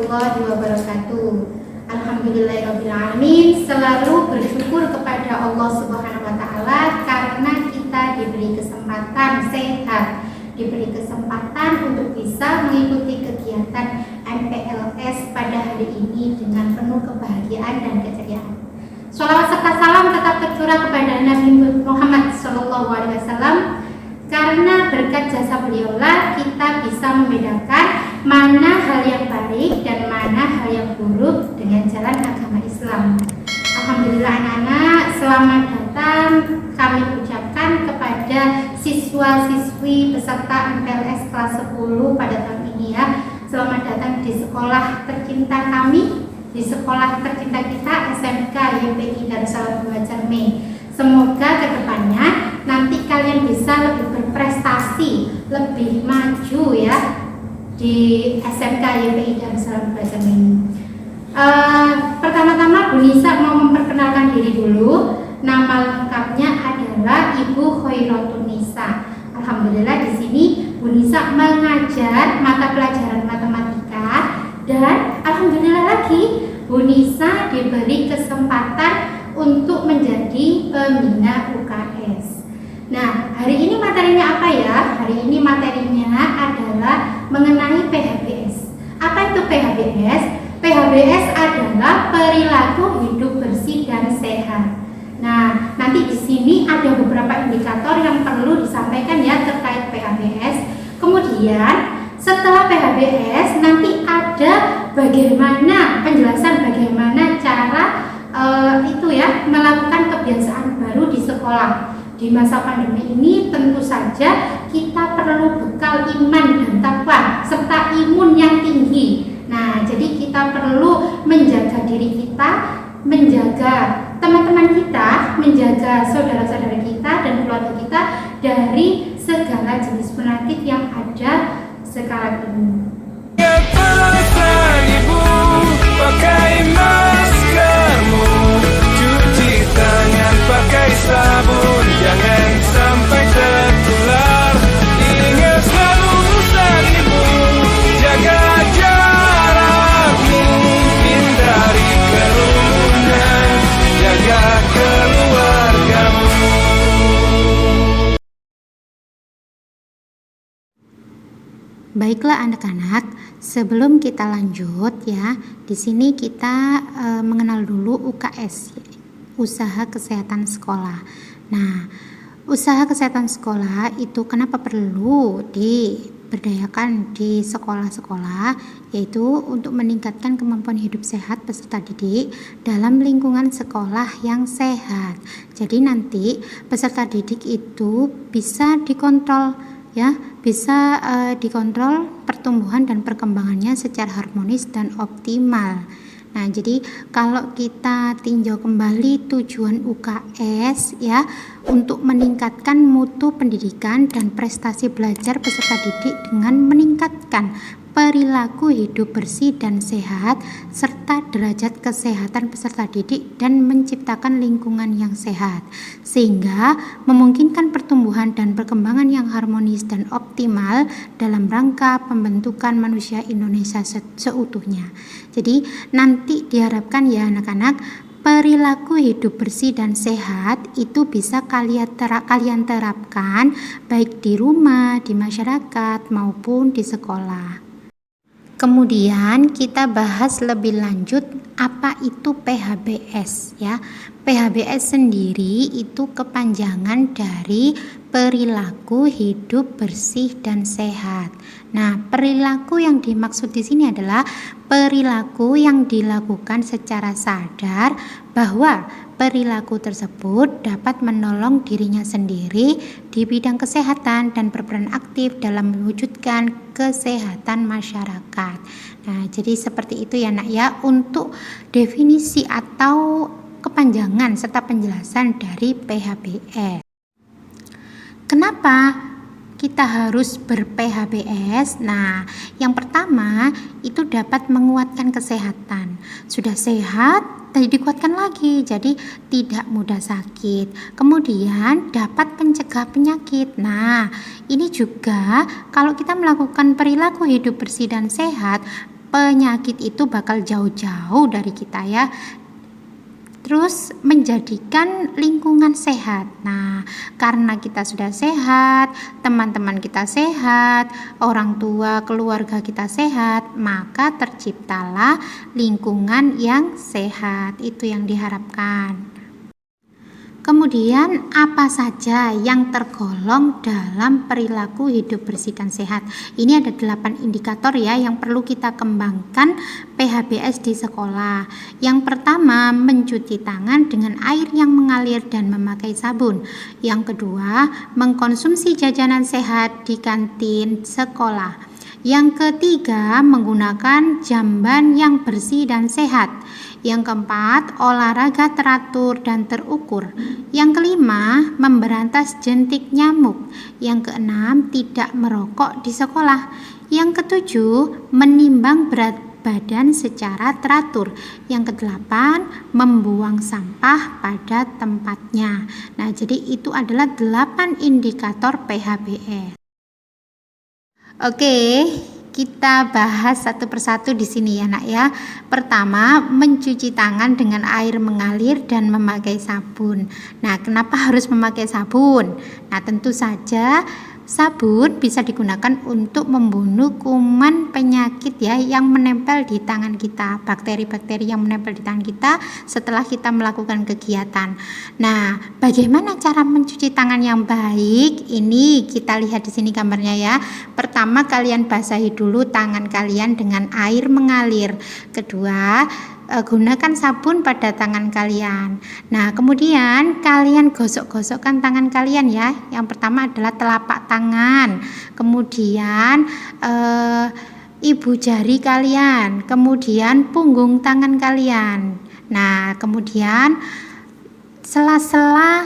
warahmatullahi wabarakatuh. Alhamdulillahirrahmanirrahim. Selalu bersyukur kepada Allah Subhanahu wa Ta'ala karena kita diberi kesempatan sehat, diberi kesempatan untuk bisa mengikuti kegiatan MPLS pada hari ini dengan penuh kebahagiaan dan keceriaan. Sholawat serta salam tetap tercurah kepada Nabi Muhammad SAW, karena berkat jasa beliaulah kita bisa membedakan mana hal yang baik dan mana hal yang buruk dengan jalan agama Islam. Alhamdulillah anak-anak, selamat datang kami ucapkan kepada siswa-siswi peserta MPLS kelas 10 pada tahun ini ya. Selamat datang di sekolah tercinta kami, di sekolah tercinta kita SMK YPI Darussalam 2 Cermai. Semoga kedepannya nanti kalian bisa lebih berprestasi, lebih maju ya di SMK YPI Darussalam 2 Cermai ini. Pertama-tama Bu Nisa mau memperkenalkan diri dulu. Nama lengkapnya adalah Ibu Khoirotun Nisa. Alhamdulillah di sini Bu Nisa mengajar mata pelajaran matematika, dan alhamdulillah lagi Bu Nisa diberi kesempatan untuk menjadi pembina UKS. Nah, hari ini materinya apa ya? Hari ini materinya adalah mengenai PHBS. Apa itu PHBS? PHBS adalah perilaku hidup bersih dan sehat. Nah, nanti di sini ada beberapa indikator yang perlu disampaikan ya terkait PHBS. Kemudian setelah PHBS nanti ada bagaimana penjelasan bagaimana cara melakukan kebiasaan baru di sekolah. Di masa pandemi ini tentu saja kita perlu bekal iman dan takwa serta imun yang tinggi. Nah, jadi kita perlu menjaga diri kita, menjaga teman-teman kita, menjaga saudara-saudara kita dan keluarga kita dari segala jenis penyakit yang ada sekarang ini. Pakai maskermu, cuci tangan pakai sabun, jangan sampai tertular. Ingat selalu pesan ibu, jaga jarakmu, hindari kerumunan, jaga keluargamu. Baiklah anak-anak, sebelum kita lanjut ya, di sini kita mengenal dulu UKS, usaha kesehatan sekolah. Nah, usaha kesehatan sekolah itu kenapa perlu diberdayakan di sekolah-sekolah, yaitu untuk meningkatkan kemampuan hidup sehat peserta didik dalam lingkungan sekolah yang sehat. Jadi nanti peserta didik itu bisa dikontrol ya, bisa dikontrol pertumbuhan dan perkembangannya secara harmonis dan optimal. Nah, jadi kalau kita tinjau kembali tujuan UKS ya, untuk meningkatkan mutu pendidikan dan prestasi belajar peserta didik dengan meningkatkan perilaku hidup bersih dan sehat serta derajat kesehatan peserta didik dan menciptakan lingkungan yang sehat sehingga memungkinkan pertumbuhan dan perkembangan yang harmonis dan optimal dalam rangka pembentukan manusia Indonesia seutuhnya. Jadi nanti diharapkan ya anak-anak, perilaku hidup bersih dan sehat itu bisa kalian terapkan baik di rumah, di masyarakat maupun di sekolah. Kemudian kita bahas lebih lanjut apa itu PHBS ya. PHBS sendiri itu kepanjangan dari perilaku hidup bersih dan sehat. Nah, perilaku yang dimaksud di sini adalah perilaku yang dilakukan secara sadar bahwa perilaku tersebut dapat menolong dirinya sendiri di bidang kesehatan dan berperan aktif dalam mewujudkan kesehatan masyarakat. Nah, jadi seperti itu ya nak ya untuk definisi atau kepanjangan serta penjelasan dari PHBS. Kenapa kita harus ber-PHBS? Nah, yang pertama itu dapat menguatkan kesehatan. Sudah sehat, dikuatkan lagi, jadi tidak mudah sakit. Kemudian dapat mencegah penyakit. Nah, ini juga kalau kita melakukan perilaku hidup bersih dan sehat, penyakit itu bakal jauh-jauh dari kita ya. Terus menjadikan lingkungan sehat. Nah, karena kita sudah sehat, teman-teman kita sehat, orang tua, keluarga kita sehat, maka terciptalah lingkungan yang sehat. Itu yang diharapkan. Kemudian apa saja yang tergolong dalam perilaku hidup bersih dan sehat? Ini ada 8 indikator ya yang perlu kita kembangkan PHBS di sekolah. Yang pertama, mencuci tangan dengan air yang mengalir dan memakai sabun. Yang kedua, mengkonsumsi jajanan sehat di kantin sekolah. Yang ketiga, menggunakan jamban yang bersih dan sehat. Yang keempat, olahraga teratur dan terukur. Yang kelima, memberantas jentik nyamuk. Yang keenam, tidak merokok di sekolah. Yang ketujuh, menimbang berat badan secara teratur. Yang kedelapan, membuang sampah pada tempatnya. Nah, jadi itu adalah 8 indikator PHBS. Oke, kita bahas satu persatu di sini ya nak ya. Pertama, mencuci tangan dengan air mengalir dan memakai sabun. Nah, kenapa harus memakai sabun? Nah, tentu saja sabun bisa digunakan untuk membunuh kuman penyakit ya yang menempel di tangan kita, bakteri-bakteri yang menempel di tangan kita setelah kita melakukan kegiatan. Nah, bagaimana cara mencuci tangan yang baik? Ini kita lihat di sini gambarnya ya. Pertama, kalian basahi dulu tangan kalian dengan air mengalir. Kedua, gunakan sabun pada tangan kalian. Nah, kemudian kalian gosok-gosokkan tangan kalian ya. Yang pertama adalah telapak tangan, kemudian ibu jari kalian, kemudian punggung tangan kalian. Nah, kemudian sela-sela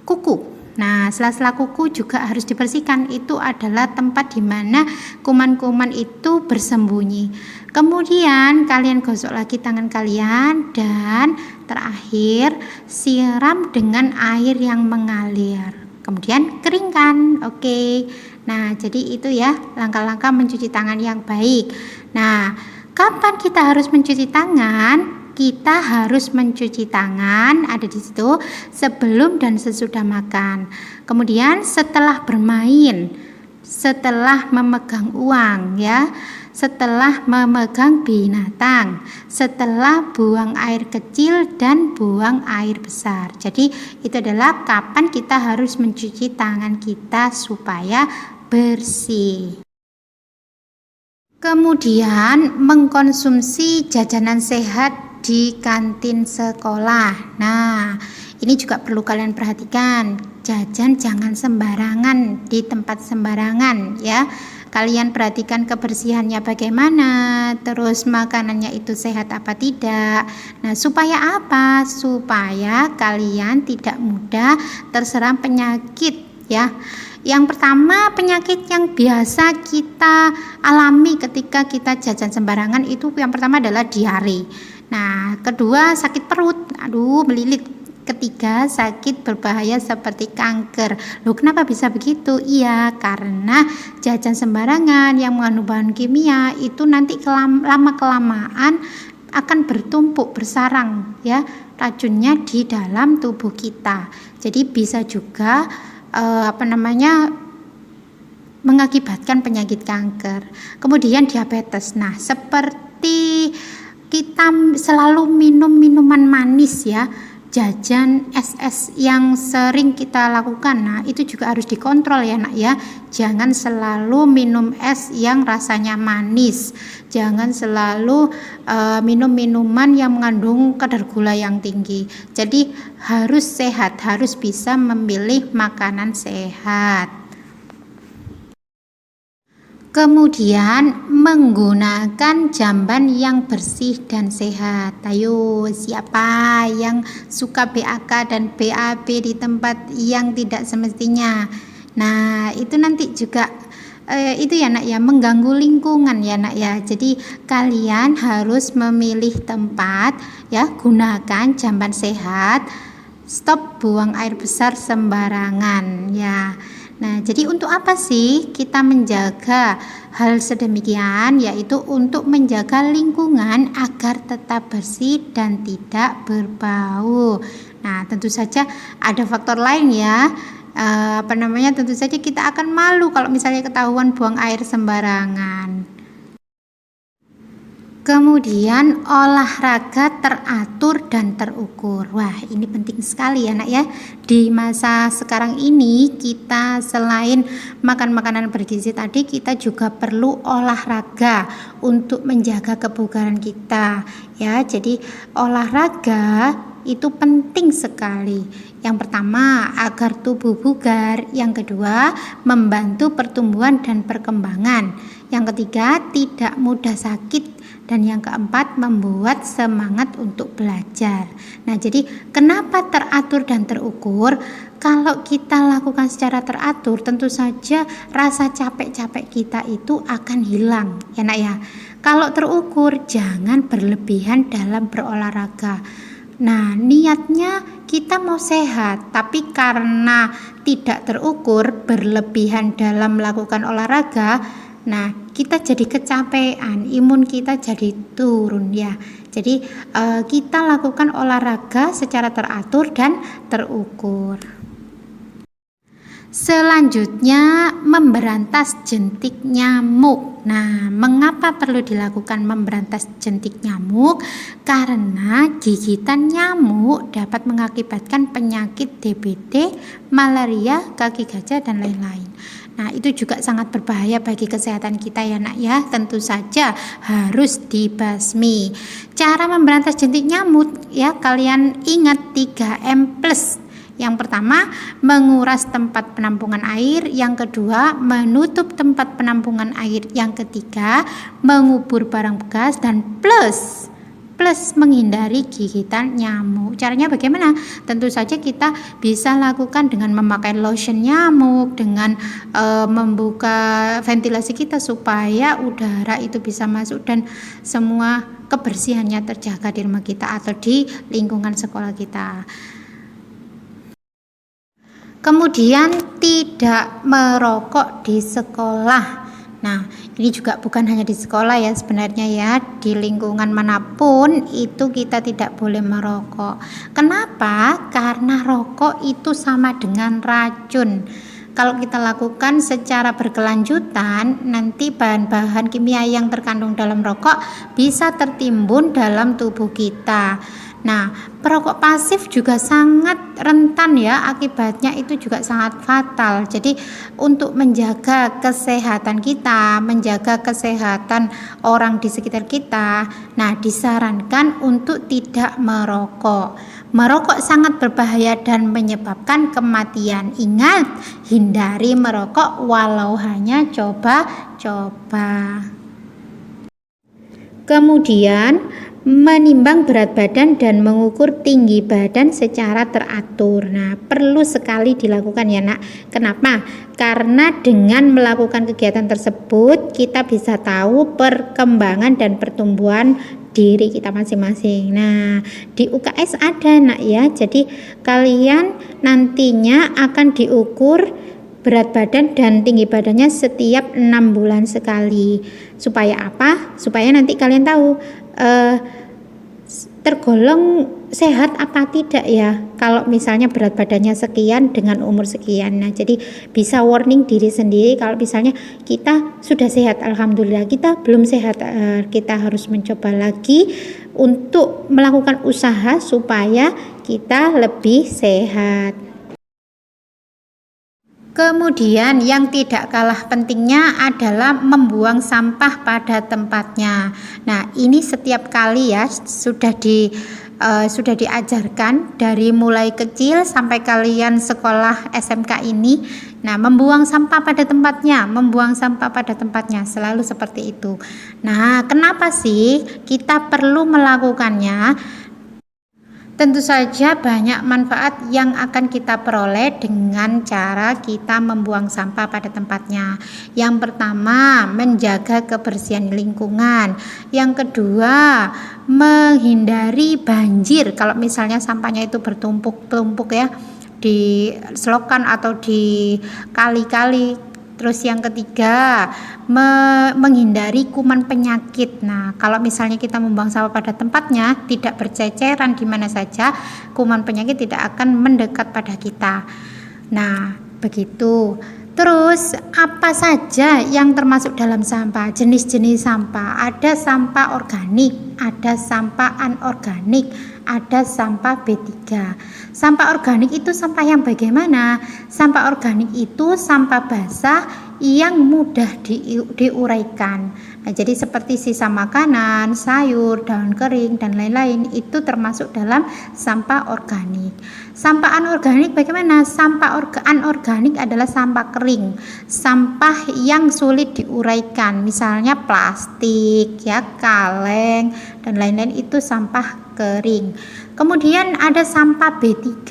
kuku. Nah, sela-sela kuku juga harus dibersihkan. Itu adalah tempat di mana kuman-kuman itu bersembunyi. Kemudian kalian gosok lagi tangan kalian dan terakhir siram dengan air yang mengalir. Kemudian keringkan. Oke. Nah, jadi itu ya langkah-langkah mencuci tangan yang baik. Nah, kapan kita harus mencuci tangan? Kita harus mencuci tangan, ada di situ, sebelum dan sesudah makan. Kemudian setelah bermain, setelah memegang uang ya, setelah memegang binatang, setelah buang air kecil dan buang air besar. Jadi itu adalah kapan kita harus mencuci tangan kita supaya bersih. Kemudian mengkonsumsi jajanan sehat di kantin sekolah. Nah, ini juga perlu kalian perhatikan. Jajan jangan sembarangan di tempat sembarangan ya. Kalian perhatikan kebersihannya bagaimana, terus makanannya itu sehat apa tidak. Nah, supaya apa? Supaya kalian tidak mudah terserang penyakit ya. Yang pertama, penyakit yang biasa kita alami ketika kita jajan sembarangan itu yang pertama adalah diare. Nah, kedua sakit perut, melilit. Ketiga, sakit berbahaya seperti kanker. Loh, kenapa bisa begitu? Iya, karena jajan sembarangan yang mengandung bahan kimia itu nanti lama-kelamaan akan bertumpuk, bersarang ya racunnya di dalam tubuh kita. Jadi bisa juga mengakibatkan penyakit kanker. Kemudian diabetes. Nah, seperti kita selalu minum minuman manis ya, jajan es yang sering kita lakukan. Nah, itu juga harus dikontrol ya nak ya. Jangan selalu minum es yang rasanya manis. Jangan selalu minum minuman yang mengandung kadar gula yang tinggi. Jadi harus sehat, harus bisa memilih makanan sehat. Kemudian menggunakan jamban yang bersih dan sehat. Ayo, siapa yang suka BAK dan BAB di tempat yang tidak semestinya? Nah, itu nanti juga itu ya nak ya, mengganggu lingkungan ya nak ya. Jadi kalian harus memilih tempat ya, gunakan jamban sehat, stop buang air besar sembarangan ya. Nah, jadi untuk apa sih kita menjaga hal sedemikian? Yaitu untuk menjaga lingkungan agar tetap bersih dan tidak berbau. Nah, tentu saja ada faktor lain ya. Tentu saja kita akan malu kalau misalnya ketahuan buang air sembarangan. Kemudian olahraga teratur dan terukur. Wah, ini penting sekali ya nak ya. Di masa sekarang ini kita selain makan makanan bergizi tadi, kita juga perlu olahraga untuk menjaga kebugaran kita ya. Jadi olahraga itu penting sekali. Yang pertama, agar tubuh bugar. Yang kedua, membantu pertumbuhan dan perkembangan. Yang ketiga, tidak mudah sakit. Dan yang keempat, membuat semangat untuk belajar. Nah, jadi kenapa teratur dan terukur? Kalau kita lakukan secara teratur, tentu saja rasa capek-capek kita itu akan hilang, ya nak ya. Kalau terukur, jangan berlebihan dalam berolahraga. Nah, niatnya kita mau sehat, tapi karena tidak terukur, berlebihan dalam melakukan olahraga, nah kita jadi kecapean, imun kita jadi turun ya. Jadi kita lakukan olahraga secara teratur dan terukur. Selanjutnya, memberantas jentik nyamuk. Nah, mengapa perlu dilakukan memberantas jentik nyamuk? Karena gigitan nyamuk dapat mengakibatkan penyakit DBD, malaria, kaki gajah, dan lain-lain. Nah, itu juga sangat berbahaya bagi kesehatan kita ya nak ya. Tentu saja harus dibasmi. Cara memberantas jentik nyamuk ya, kalian ingat 3M+. Yang pertama, menguras tempat penampungan air. Yang kedua, menutup tempat penampungan air. Yang ketiga, mengubur barang bekas. Dan plus menghindari gigitan nyamuk. Caranya bagaimana? Tentu saja kita bisa lakukan dengan memakai lotion nyamuk, dengan membuka ventilasi kita supaya udara itu bisa masuk dan semua kebersihannya terjaga di rumah kita atau di lingkungan sekolah kita. Kemudian tidak merokok di sekolah. Nah, ini juga bukan hanya di sekolah ya sebenarnya ya, di lingkungan manapun itu kita tidak boleh merokok. Kenapa? Karena rokok itu sama dengan racun. Kalau kita lakukan secara berkelanjutan, nanti bahan-bahan kimia yang terkandung dalam rokok bisa tertimbun dalam tubuh kita. Nah, perokok pasif juga sangat rentan ya, akibatnya itu juga sangat fatal. Jadi untuk menjaga kesehatan kita, menjaga kesehatan orang di sekitar kita, nah disarankan untuk tidak merokok. Merokok sangat berbahaya dan menyebabkan kematian. Ingat, hindari merokok walau hanya coba-coba. Kemudian menimbang berat badan dan mengukur tinggi badan secara teratur. Nah, perlu sekali dilakukan ya nak. Kenapa? Karena dengan melakukan kegiatan tersebut kita bisa tahu perkembangan dan pertumbuhan diri kita masing-masing. Nah, di UKS ada nak ya. Jadi kalian nantinya akan diukur berat badan dan tinggi badannya setiap 6 bulan sekali. Supaya apa? Supaya nanti kalian tahu tergolong sehat apa tidak ya, kalau misalnya berat badannya sekian dengan umur sekian. Nah, jadi bisa warning diri sendiri kalau misalnya kita sudah sehat, alhamdulillah. Kita belum sehat, kita harus mencoba lagi untuk melakukan usaha supaya kita lebih sehat. Kemudian yang tidak kalah pentingnya adalah membuang sampah pada tempatnya. Nah, ini setiap kali ya sudah diajarkan dari mulai kecil sampai kalian sekolah SMK ini. Nah, membuang sampah pada tempatnya selalu seperti itu. Nah, kenapa sih kita perlu melakukannya? Tentu saja banyak manfaat yang akan kita peroleh dengan cara kita membuang sampah pada tempatnya. Yang pertama, menjaga kebersihan lingkungan. Yang kedua, menghindari banjir. Kalau misalnya sampahnya itu bertumpuk-tumpuk ya, di selokan atau di kali-kali. Terus yang ketiga, menghindari kuman penyakit. Nah, kalau misalnya kita membuang sampah pada tempatnya, tidak berceceran di mana saja, kuman penyakit tidak akan mendekat pada kita. Nah, begitu. Terus apa saja yang termasuk dalam sampah? Jenis-jenis sampah. Ada sampah organik, ada sampah anorganik, ada sampah B3. Sampah organik itu sampah yang bagaimana? Sampah organik itu sampah basah yang mudah diuraikan. Nah, jadi seperti sisa makanan, sayur, daun kering dan lain-lain itu termasuk dalam sampah organik. Sampah anorganik bagaimana? Sampah anorganik adalah sampah kering, sampah yang sulit diuraikan, misalnya plastik, ya, kaleng dan lain-lain itu sampah kering. Kemudian ada sampah B3,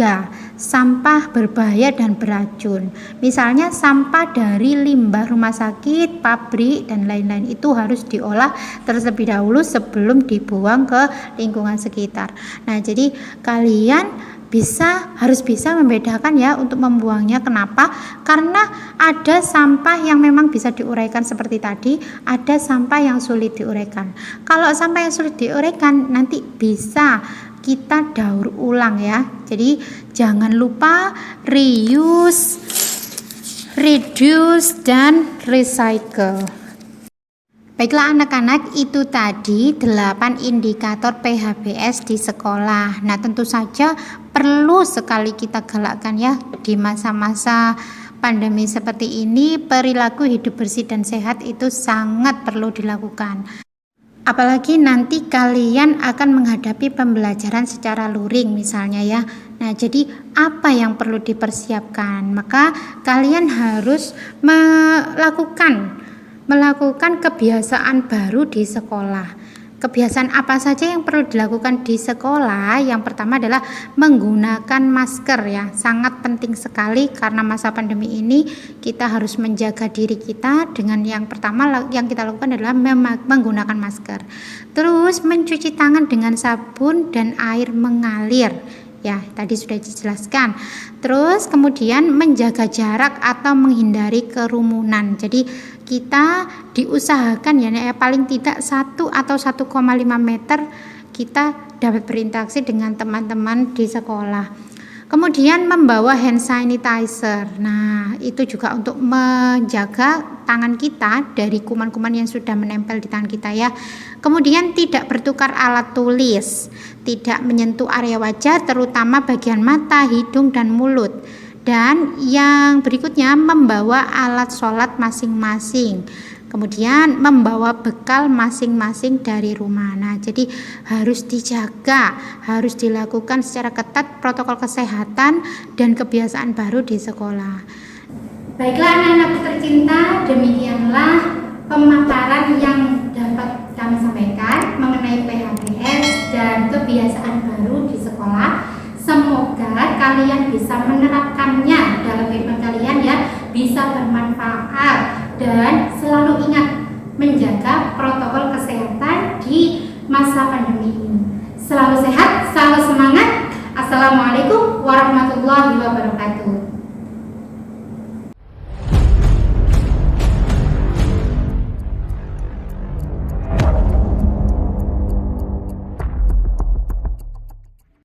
sampah berbahaya dan beracun. Misalnya sampah dari limbah rumah sakit, pabrik dan lain-lain itu harus diolah terlebih dahulu sebelum dibuang ke lingkungan sekitar. Nah, jadi kalian harus bisa membedakan ya untuk membuangnya. Kenapa? Karena ada sampah yang memang bisa diuraikan seperti tadi, ada sampah yang sulit diuraikan. Kalau sampah yang sulit diuraikan nanti bisa kita daur ulang ya. Jadi jangan lupa reuse, reduce dan recycle. Baiklah anak-anak, itu tadi 8 indikator PHBS di sekolah. Nah, tentu saja perlu sekali kita galakkan ya di masa-masa pandemi seperti ini. Perilaku hidup bersih dan sehat itu sangat perlu dilakukan. Apalagi nanti kalian akan menghadapi pembelajaran secara luring misalnya ya. Nah, jadi apa yang perlu dipersiapkan? Maka kalian harus melakukan kebiasaan baru di sekolah. Kebiasaan apa saja yang perlu dilakukan di sekolah? Yang pertama adalah menggunakan masker ya. Sangat penting sekali karena masa pandemi ini kita harus menjaga diri kita. Dengan yang pertama yang kita lakukan adalah menggunakan masker. Terus mencuci tangan dengan sabun dan air mengalir. Ya, tadi sudah dijelaskan. Terus kemudian menjaga jarak atau menghindari kerumunan. Jadi kita diusahakan ya paling tidak 1 atau 1,5 meter kita dapat berinteraksi dengan teman-teman di sekolah. Kemudian membawa hand sanitizer. Nah, itu juga untuk menjaga tangan kita dari kuman-kuman yang sudah menempel di tangan kita ya. Kemudian tidak bertukar alat tulis, tidak menyentuh area wajah terutama bagian mata, hidung dan mulut. Dan yang berikutnya membawa alat sholat masing-masing. Kemudian membawa bekal masing-masing dari rumah. Nah, jadi harus dijaga, harus dilakukan secara ketat protokol kesehatan dan kebiasaan baru di sekolah. Baiklah anak-anakku tercinta, demikianlah pemaparan yang dapat kami sampaikan mengenai PHBS dan kebiasaan baru di sekolah. Semoga kalian bisa menerapkannya dalam kehidupan kalian ya, bisa bermanfaat. Dan selalu ingat menjaga protokol kesehatan di masa pandemi ini. Selalu sehat, selalu semangat. Assalamualaikum warahmatullahi wabarakatuh.